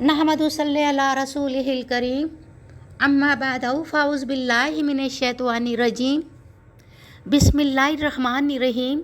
नहमदु सल्ली अला रसूलिहिल करीम अम्मा बअदु फ़ाउज़ बिल्लाहि मिनश शैतानिर रजीम बिस्मिल्लाहिर रहमानिर रहीम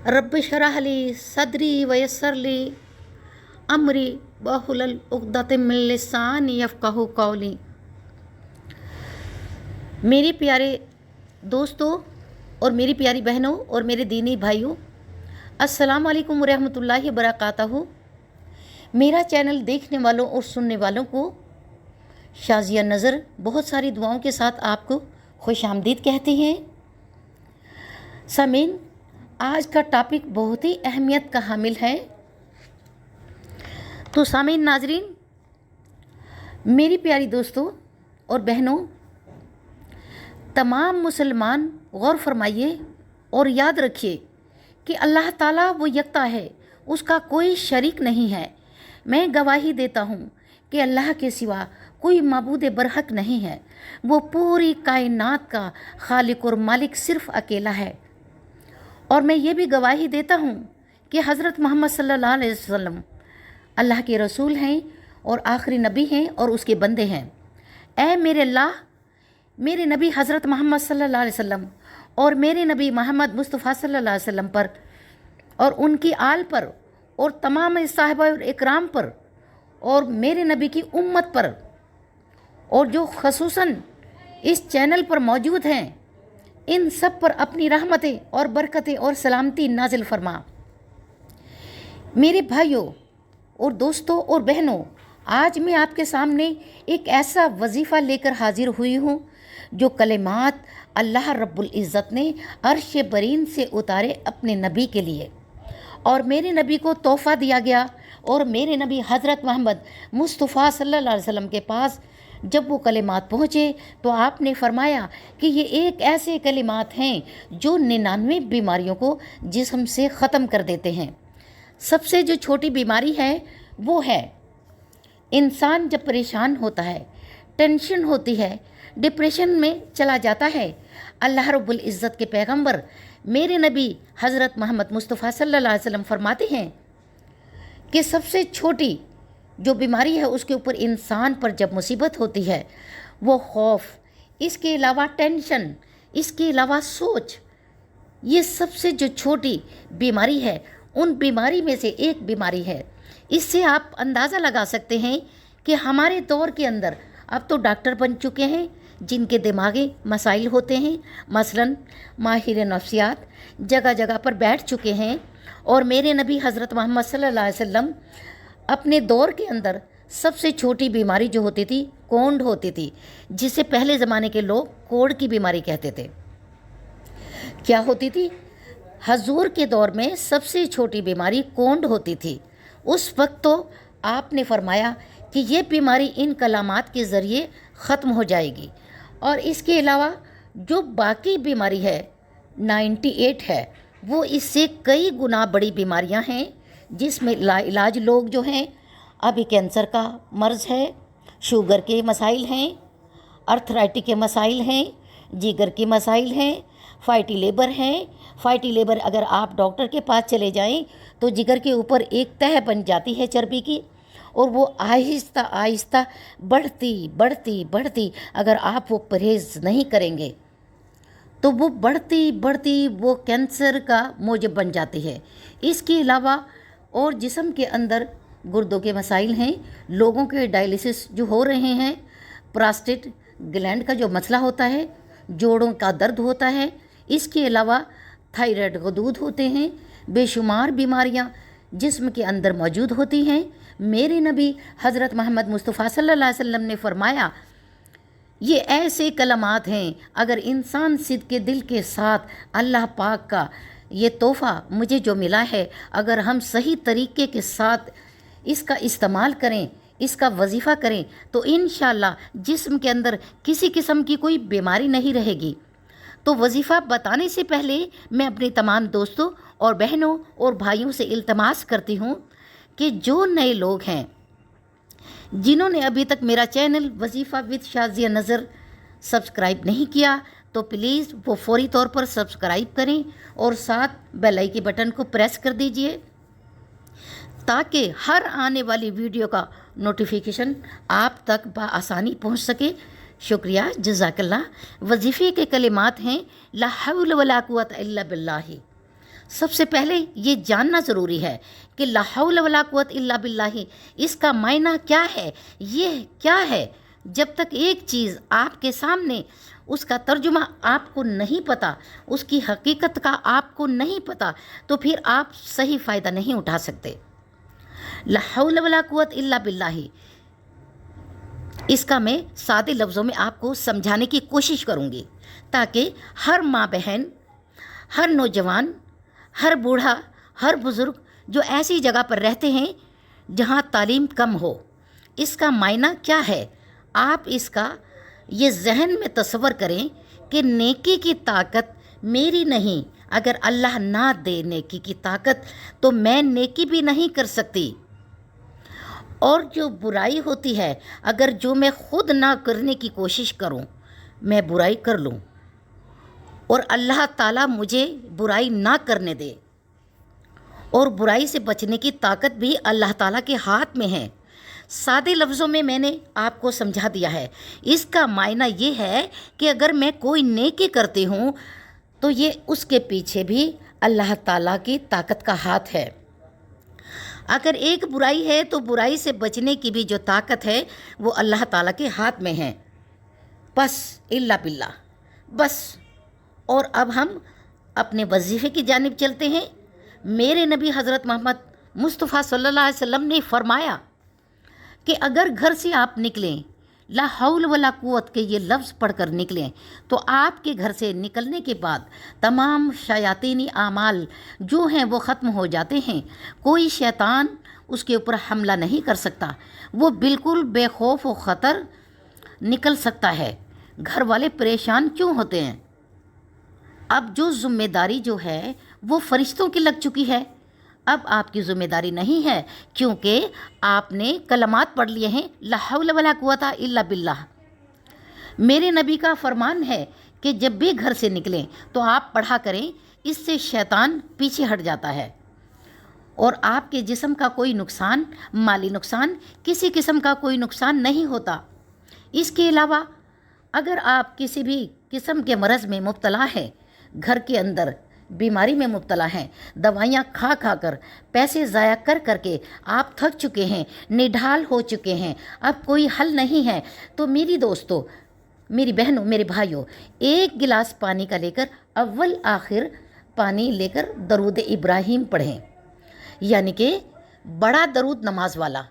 रब्बि शरह ली सदरी वयस्सिर ली अमरी वहुलुल उक़दतम मिन लिसानी यफ़क़हू क़ौली। मेरे प्यारे दोस्तों और मेरी प्यारी बहनों और मेरे दीनी भाइयों, अस्सलाम वालेकुम रहमतुल्लाहि बरकातहू। मेरा चैनल देखने वालों और सुनने वालों को शाज़िया नज़र बहुत सारी दुआओं के साथ आपको खुश आमदीद कहते हैं। सामीन, आज का टॉपिक बहुत ही अहमियत का हामिल है। तो सामीन नाजरीन, मेरी प्यारी दोस्तों और बहनों, तमाम मुसलमान गौर फरमाइए और याद रखिए कि अल्लाह ताला वो यकता है, उसका कोई शरीक नहीं है। मैं गवाही देता हूँ कि अल्लाह के सिवा कोई माबूद बरहक नहीं है। वो पूरी कायनात का खालिक और मालिक सिर्फ़ अकेला है। और मैं ये भी गवाही देता हूँ कि हज़रत मोहम्मद सल्लल्लाहु अलैहि वसल्लम अल्लाह के रसूल हैं और आखिरी नबी हैं और उसके बंदे हैं। ऐ मेरे अल्लाह, मेरे नबी हज़रत मोहम्मद सल्लल्लाहु अलैहि वसल्लम और मेरे नबी मोहम्मद मुस्तफ़ा सल्लल्लाहु अलैहि वसल्लम पर और उनकी आल पर और तमाम साहिबा और इकराम पर और मेरे नबी की उम्मत पर और जो ख़ुसूसन इस चैनल पर मौजूद हैं, इन सब पर अपनी रहमतें और बरकतें और सलामती नाजिल फरमा। मेरे भाइयों और दोस्तों और बहनों, आज मैं आपके सामने एक ऐसा वजीफ़ा लेकर हाजिर हुई हूँ जो कलिमात अल्लाह रब्बुल इज़्ज़त ने अर्श बरीन से उतारे अपने नबी के लिए, और मेरे नबी को तोहफ़ा दिया गया। और मेरे नबी हज़रत मोहम्मद मुस्तफ़ा सल्लल्लाहु अलैहि वसल्लम के पास जब वो कलिमात पहुँचे तो आपने फरमाया कि ये एक ऐसे कलिमात हैं जो 99 बीमारियों को जिस्म से ख़त्म कर देते हैं। सबसे जो छोटी बीमारी है वो है, इंसान जब परेशान होता है, टेंशन होती है, डिप्रेशन में चला जाता है, अल्लाह रब्बुल इज़्ज़त के पैगंबर मेरे नबी हज़रत मोहम्मद मुस्तफ़ा सल्लल्लाहु अलैहि वसल्लम फरमाते हैं कि सबसे छोटी जो बीमारी है उसके ऊपर इंसान पर जब मुसीबत होती है वो खौफ, इसके अलावा टेंशन, इसके अलावा सोच, ये सबसे जो छोटी बीमारी है उन बीमारी में से एक बीमारी है। इससे आप अंदाज़ा लगा सकते हैं कि हमारे दौर के अंदर अब तो डॉक्टर बन चुके हैं जिनके दिमागी मसाइल होते हैं, मसलन माहिर नफ्सियात जगह जगह पर बैठ चुके हैं। और मेरे नबी हज़रत मोहम्मद सल्लल्लाहु अलैहि वसल्लम अपने दौर के अंदर सबसे छोटी बीमारी जो होती थी कोंड होती थी, जिसे पहले ज़माने के लोग कोढ़ की बीमारी कहते थे। क्या होती थी? हजूर के दौर में सबसे छोटी बीमारी कोंड होती थी। उस वक्त तो आपने फरमाया कि ये बीमारी इन कलामात के ज़रिए ख़त्म हो जाएगी। और इसके अलावा जो बाकी बीमारी है 98 है, वो इससे कई गुना बड़ी बीमारियां हैं जिसमें इलाज लोग जो हैं, अभी कैंसर का मर्ज़ है, शुगर के मसाइल हैं, अर्थराइटिस के मसाइल हैं, जिगर के मसाइल हैं, फैटी लेबर हैं। फैटी लेबर अगर आप डॉक्टर के पास चले जाएं तो जिगर के ऊपर एक तह बन जाती है चर्बी की, और वो आहिस्ता आहिस्ता बढ़ती बढ़ती बढ़ती अगर आप वो परहेज़ नहीं करेंगे तो वो बढ़ती बढ़ती वो कैंसर का मौजब बन जाती है। इसके अलावा और जिस्म के अंदर गुर्दों के मसाइल हैं, लोगों के डायलिसिस जो हो रहे हैं, प्रोस्टेट ग्लैंड का जो मसला होता है, जोड़ों का दर्द होता है, इसके अलावा थायराइड गदूद होते हैं, बेशुमार बीमारियां जिस्म के अंदर मौजूद होती हैं। मेरे नबी हज़रत मोहम्मद मुस्तफ़ा सल्लल्लाहु अलैहि वसल्लम ने फरमाया, ये ऐसे कलमात हैं, अगर इंसान सिद्क़ के दिल के साथ अल्लाह पाक का ये तोहफ़ा मुझे जो मिला है, अगर हम सही तरीके के साथ इसका इस्तेमाल करें, इसका वजीफ़ा करें, तो इंशाअल्लाह जिस्म के अंदर किसी किस्म की कोई बीमारी नहीं रहेगी। तो वजीफ़ा बताने से पहले मैं अपने तमाम दोस्तों और बहनों और भाइयों से इल्तमास करती हूँ कि जो नए लोग हैं जिन्होंने अभी तक मेरा चैनल वजीफ़ा विद शाज़िया नज़र सब्सक्राइब नहीं किया तो प्लीज़ वो फौरी तौर पर सब्सक्राइब करें और साथ बेल आइकन के बटन को प्रेस कर दीजिए تاکہ ہر آنے والی ویڈیو کا نوٹیفیکیشن آپ تک بآسانی پہنچ سکے۔ شکریہ، جزاک اللہ۔ وظیفے کے کلمات ہیں لا حول ولا قوت الا باللہ۔ سب سے پہلے یہ جاننا ضروری ہے کہ لا حول ولا قوت الا باللہ اس کا معنی کیا ہے، یہ کیا ہے۔ جب تک ایک چیز آپ کے سامنے اس کا ترجمہ آپ کو نہیں پتہ، اس کی حقیقت کا آپ کو نہیں پتہ، تو پھر آپ صحیح فائدہ نہیں اٹھا سکتے۔ لا حول ولا قوت الا باللہ اس کا میں سادے لفظوں میں آپ کو سمجھانے کی کوشش کروں گی تاکہ ہر ماں بہن، ہر نوجوان، ہر بوڑھا، ہر بزرگ جو ایسی جگہ پر رہتے ہیں جہاں تعلیم کم ہو، اس کا معنی کیا ہے، آپ اس کا یہ ذہن میں تصور کریں کہ نیکی کی طاقت میری نہیں، اگر اللہ نہ دے نیکی کی طاقت تو میں نیکی بھی نہیں کر سکتی، اور جو برائی ہوتی ہے اگر جو میں خود نہ کرنے کی کوشش کروں، میں برائی کر لوں اور اللہ تعالیٰ مجھے برائی نہ کرنے دے، اور برائی سے بچنے کی طاقت بھی اللہ تعالیٰ کے ہاتھ میں ہے۔ سادے لفظوں میں نے آپ کو سمجھا دیا ہے۔ اس کا معنی یہ ہے کہ اگر میں کوئی نیکی کرتی ہوں تو یہ اس کے پیچھے بھی اللہ تعالیٰ کی طاقت کا ہاتھ ہے۔ اگر ایک برائی ہے تو برائی سے بچنے کی بھی جو طاقت ہے وہ اللہ تعالیٰ کے ہاتھ میں ہے۔ بس الا باللہ، بس۔ اور اب ہم اپنے وظیفے کی جانب چلتے ہیں۔ میرے نبی حضرت محمد مصطفیٰ صلی اللہ علیہ وسلم نے فرمایا کہ اگر گھر سے آپ نکلیں، لا حول ولا قوت کے یہ لفظ پڑھ کر نکلیں، تو آپ کے گھر سے نکلنے کے بعد تمام شیاطینی اعمال جو ہیں وہ ختم ہو جاتے ہیں۔ کوئی شیطان اس کے اوپر حملہ نہیں کر سکتا، وہ بالکل بے خوف و خطر نکل سکتا ہے۔ گھر والے پریشان کیوں ہوتے ہیں؟ اب جو ذمہ داری جو ہے وہ فرشتوں کی لگ چکی ہے، اب آپ کی ذمہ داری نہیں ہے، کیونکہ آپ نے کلمات پڑھ لیے ہیں لا حول ولا قوت الا باللہ۔ میرے نبی کا فرمان ہے کہ جب بھی گھر سے نکلیں تو آپ پڑھا کریں، اس سے شیطان پیچھے ہٹ جاتا ہے اور آپ کے جسم کا کوئی نقصان، مالی نقصان، کسی قسم کا کوئی نقصان نہیں ہوتا۔ اس کے علاوہ اگر آپ کسی بھی قسم کے مرض میں مبتلا ہیں، گھر کے اندر بیماری میں مبتلا ہیں، دوائیاں کھا کھا کر، پیسے ضائع کر کر کے آپ تھک چکے ہیں، نڈھال ہو چکے ہیں، اب کوئی حل نہیں ہے، تو میری دوستو، میری بہنوں، میرے بھائیوں، ایک گلاس پانی کا لے کر اول آخر پانی لے کر درود ابراہیم پڑھیں، یعنی کہ بڑا درود نماز والا،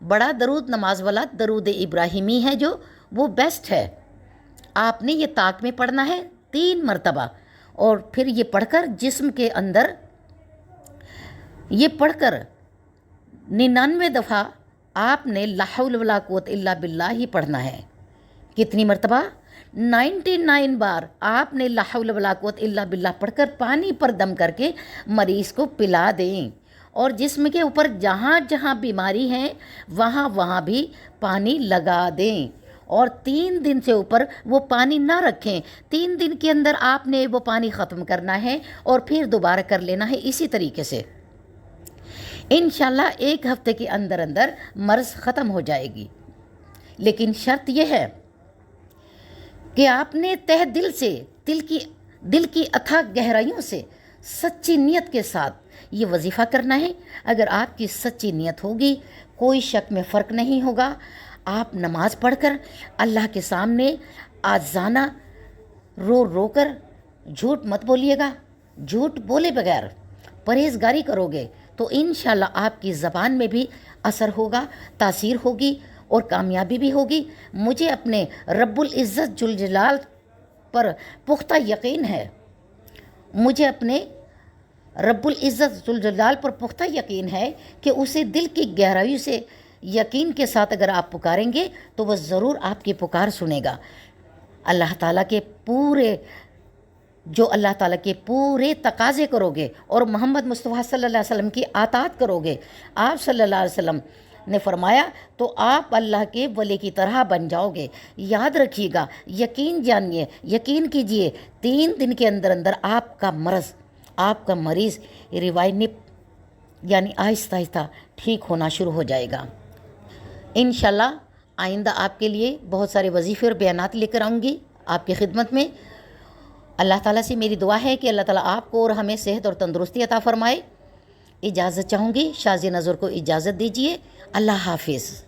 بڑا درود نماز والا درود ابراہیمی ہے جو وہ بیسٹ ہے۔ آپ نے یہ طاق میں پڑھنا ہے 3 مرتبہ، اور پھر یہ پڑھ کر جسم کے اندر یہ پڑھ کر 99 دفعہ آپ نے لا حول ولا قوت الا باللہ ہی پڑھنا ہے۔ کتنی مرتبہ؟ 99 بار آپ نے لا حول ولا قوت الا باللہ پڑھ کر پانی پر دم کر کے مریض کو پلا دیں، اور جسم کے اوپر جہاں جہاں بیماری ہے وہاں وہاں بھی پانی لگا دیں، اور 3 دن سے اوپر وہ پانی نہ رکھیں۔ 3 دن کے اندر آپ نے وہ پانی ختم کرنا ہے اور پھر دوبارہ کر لینا ہے اسی طریقے سے۔ انشاءاللہ 1 ہفتے کے اندر اندر مرض ختم ہو جائے گی، لیکن شرط یہ ہے کہ آپ نے تہ دل سے، دل کی اتھا گہرائیوں سے سچی نیت کے ساتھ یہ وظیفہ کرنا ہے۔ اگر آپ کی سچی نیت ہوگی، کوئی شک میں فرق نہیں ہوگا۔ آپ نماز پڑھ کر اللہ کے سامنے آجزانہ رو رو کر، جھوٹ مت بولیے گا، جھوٹ بولے بغیر پرہیزگاری کرو گے تو انشاءاللہ آپ کی زبان میں بھی اثر ہوگا، تاثیر ہوگی اور کامیابی بھی ہوگی۔ مجھے اپنے رب العزت جلجلال پر پختہ یقین ہے، مجھے اپنے رب العزت جلجلال پر پختہ یقین ہے کہ اسے دل کی گہرائی سے یقین کے ساتھ اگر آپ پکاریں گے تو وہ ضرور آپ کی پکار سنے گا۔ اللہ تعالیٰ کے پورے تقاضے کرو گے اور محمد مصطفیٰ صلی اللہ علیہ وسلم کی اطاعت کرو گے۔ آپ صلی اللہ علیہ وسلم نے فرمایا تو آپ اللہ کے ولی کی طرح بن جاؤ گے۔ یاد رکھیے گا، یقین جانیے، یقین کیجئے، 3 دن کے اندر اندر آپ کا مرض، آپ کا مریض یعنی آہستہ آہستہ ٹھیک ہونا شروع ہو جائے گا۔ انشاءاللہ آئندہ آپ کے لیے بہت سارے وظیفے اور بیانات لے کر آؤں گی آپ کی خدمت میں۔ اللہ تعالیٰ سے میری دعا ہے کہ اللہ تعالیٰ آپ کو اور ہمیں صحت اور تندرستی عطا فرمائے۔ اجازت چاہوں گی، شاذ نظر کو اجازت دیجیے۔ اللہ حافظ۔